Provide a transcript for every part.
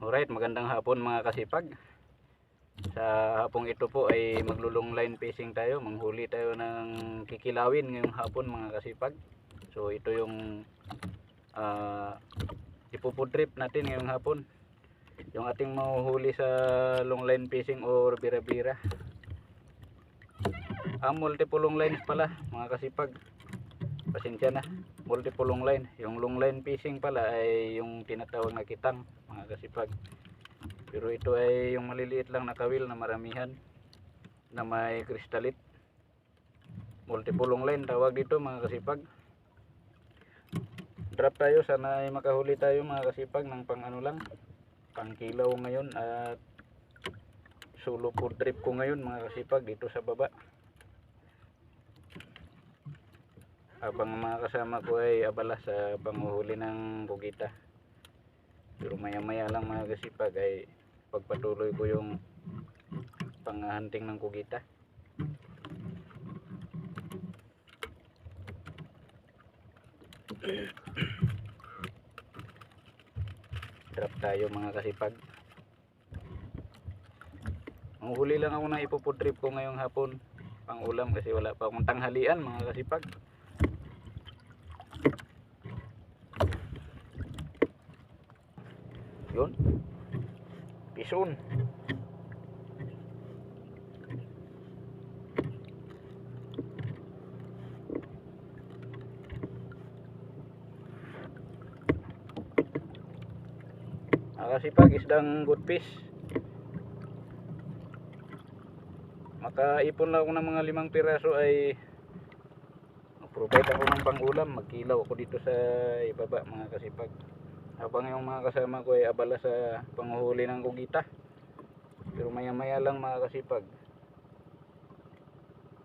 Alright, magandang hapon mga kasipag. Sa hapong ito po ay maglulong line fishing tayo. Manghuli tayo ng kikilawin ngayong hapon mga kasipag. So ito yung ipupudrip natin ngayong hapon. Yung ating mahuhuli sa long line fishing or bira-bira. Multiple long lines pala mga kasipag. Pasensya na, multiple long line. Yung long line fishing pala ay yung tinatawag na kitang mga kasipag. Pero ito ay yung maliliit lang na kawil na maramihan na may kristalit. Multiple long line tawag dito mga kasipag. Drop tayo, sana ay makahuli tayo mga kasipag ng pang ano lang, pang kilaw ngayon. At solo food trip ko ngayon mga kasipag dito sa baba. Habang mga kasama ko ay abala sa panguhuli ng bugita. Pero maya maya lang mga kasipag ay pagpatuloy ko yung panghunting ng kugita. Drop tayo mga kasipag. Ang huli lang ako na ipupudrip ko ngayong hapon pang ulam kasi wala pa akong tanghalian mga kasipag. Yun, pison. Kasipag, isdang good fish. Makaipon lang ako ng mga 5 piraso ay provide ako ng pangulam. Magkilaw ako dito sa ibaba mga kasipag. Habang yung mga kasama ko ay abala sa panguhuli ng kugita. Pero maya maya lang mga kasipag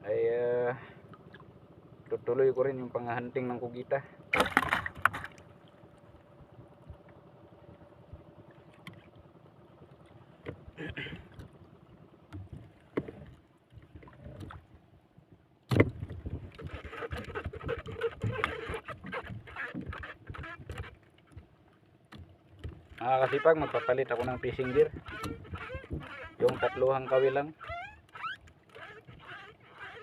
ay tutuloy ko rin yung panghunting ng kugita. Mga kasipag, magpapalit ako ng fishing gear. Yung 3 kawil lang.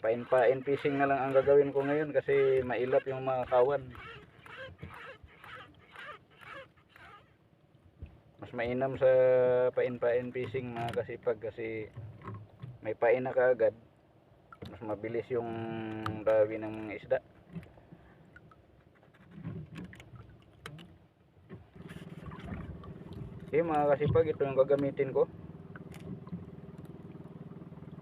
Pain-pain fishing na lang ang gagawin ko ngayon kasi mailap yung mga kawan. Mas mainam sa pain-pain fishing mga kasipag kasi may pain na kaagad. Mas mabilis yung dawi ng mga isda. Okay mga kasipag, ito yung gagamitin ko.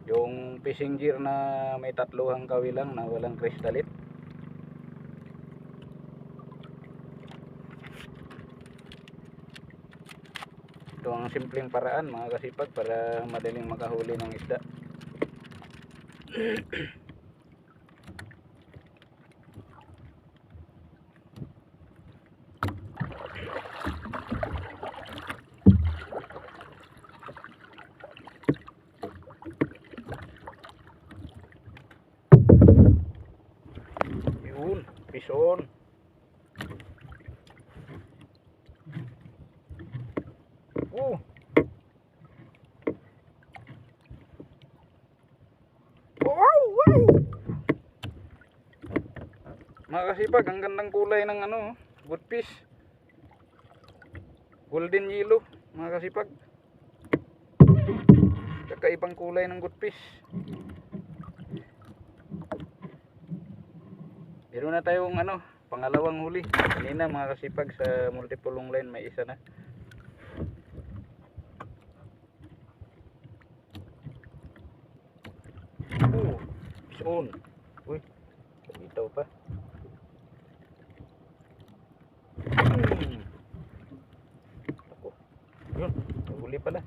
Yung fishing gear na may 3 kawil lang na walang kristalit. Ito ang simpleng paraan mga kasipag para madaling makahuli ng isda. Yun, pison. Wow! Mga kasipag, ang gandang kulay ng good fish. Golden yellow, mga kasipag. Kakaibang kulay ng good fish. Meron na tayong pangalawang huli. Kanina mga kasipag sa multiple long line may isa na. Pison. Uy, bitaw pa. Ako. Yun, huli pala.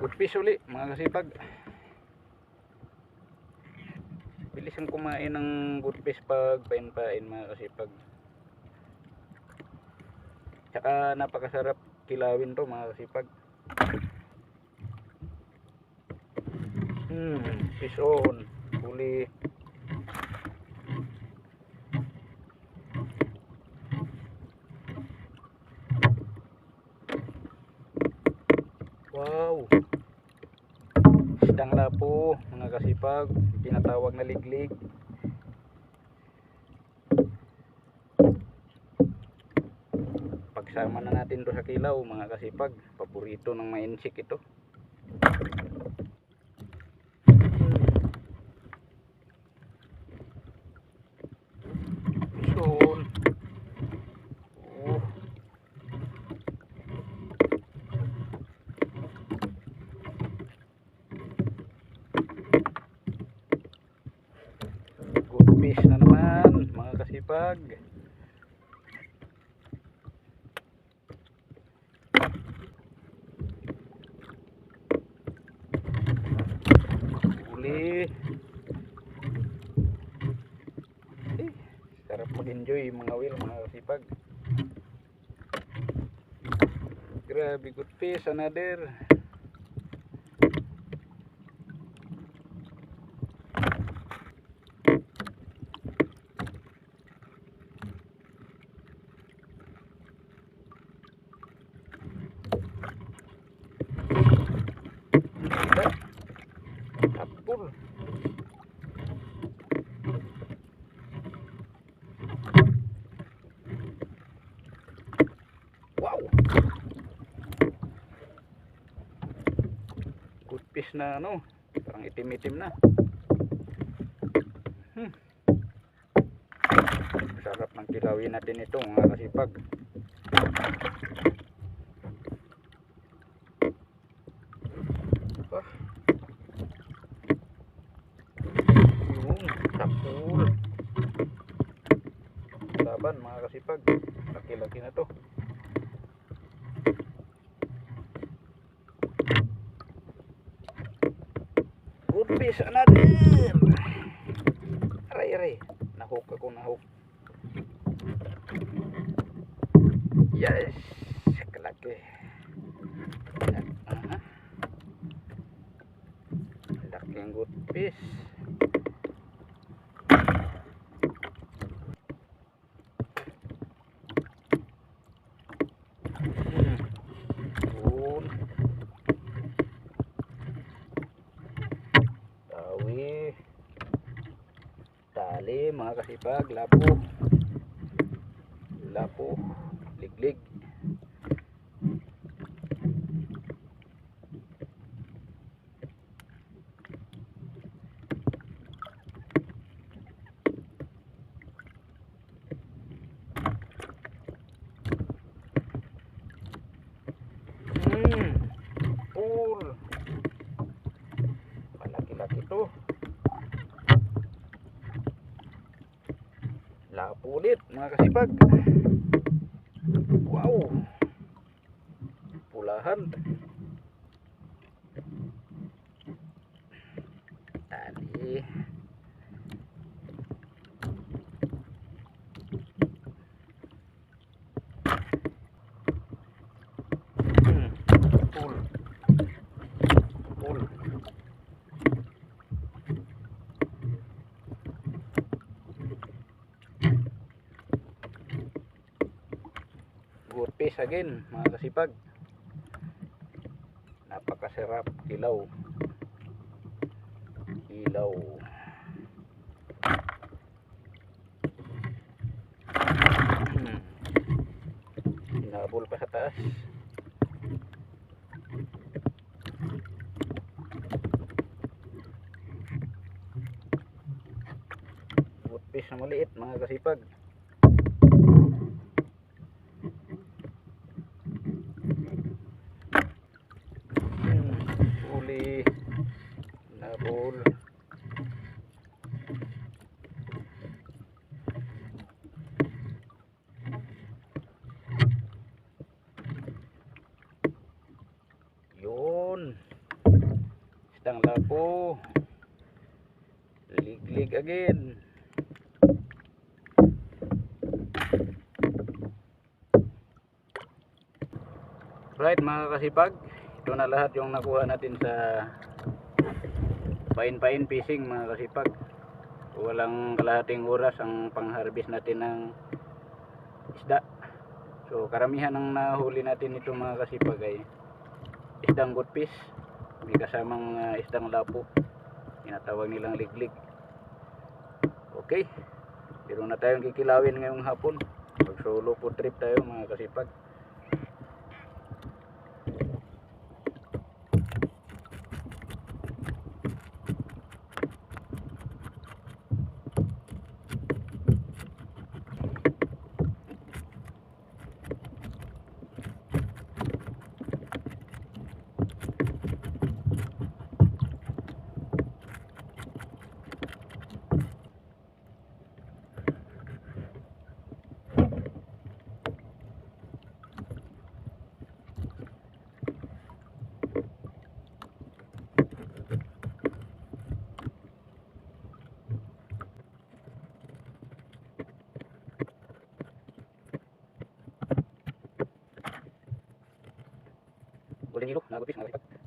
Good fish uli mga kasipag. Bilis ang kumain ng good fish pag pain-pain mga kasipag. Tsaka napakasarap kilawin to mga kasipag. Pison, huli. lapo mga kasipag, tinatawag na liglig. Pagsama na natin to sa kilaw mga kasipag, paborito ng mga insik ito. Soon. Good fish na naman mga kasipag. Sarap mag-enjoy mga whale mga kasipag. Grabe, good fish, another. Hapul. Wow, good fish na ano, parang itim-itim na. Sarap ng kilawin natin ito mga kasipag. Yung hapul. Laban mga kasipag, laki-laki na to. Good fish, another. Aray, nahuk ako, nahuk. Yes, kalaki. Laking good fish. Tawi, tali mga kasipag, lapo, liglig. Full. Malaki-laki to. Lapo ulit mga kasipag. Wow, pulahan. Tali. Full. Good fish again mga kasipag. Napakasarap kilaw. Hinabol pa sa taas. Good fish na maliit mga kasipag. Uli, nabol. Yun, isdang lapo, liglig again. Right mga kasipag, ito na lahat yung nakuha natin sa pain-pain fishing mga kasipag. Walang kalahating oras ang pang-harvest natin ng isda. So karamihan ng nahuli natin ito mga kasipag ay isdang good fish. may kasamang isdang lapo, tinatawag nilang liglig. Okay, meron na tayong kikilawin ngayong hapon. Pag solo food trip tayo mga kasipag. Uling ilo, nagupis mga kasipag.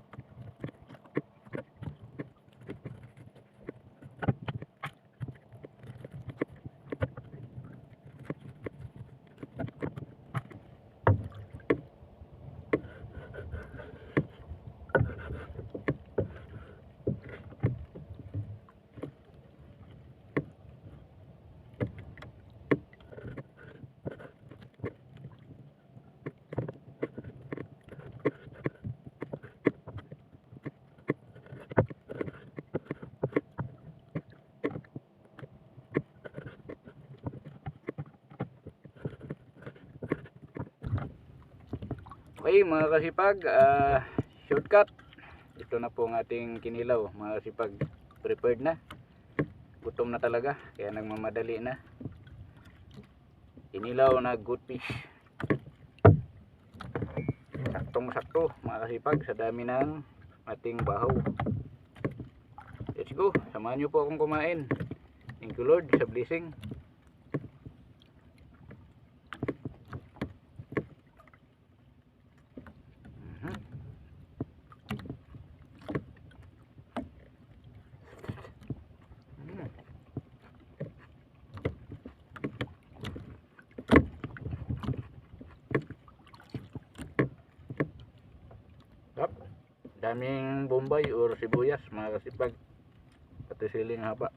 Okay mga kasipag, shortcut. Ito na po ang ating kinilaw mga kasipag. Prepared na. Gutom na talaga, kaya nagmamadali na. Kinilaw na good fish. Saktong sakto mga kasipag sa dami ng ating bahaw. Let's go, samahan nyo po akong kumain. Thank you Lord sa blessing. Daming bombay or sibuyas mga kasipag, pati siling haba.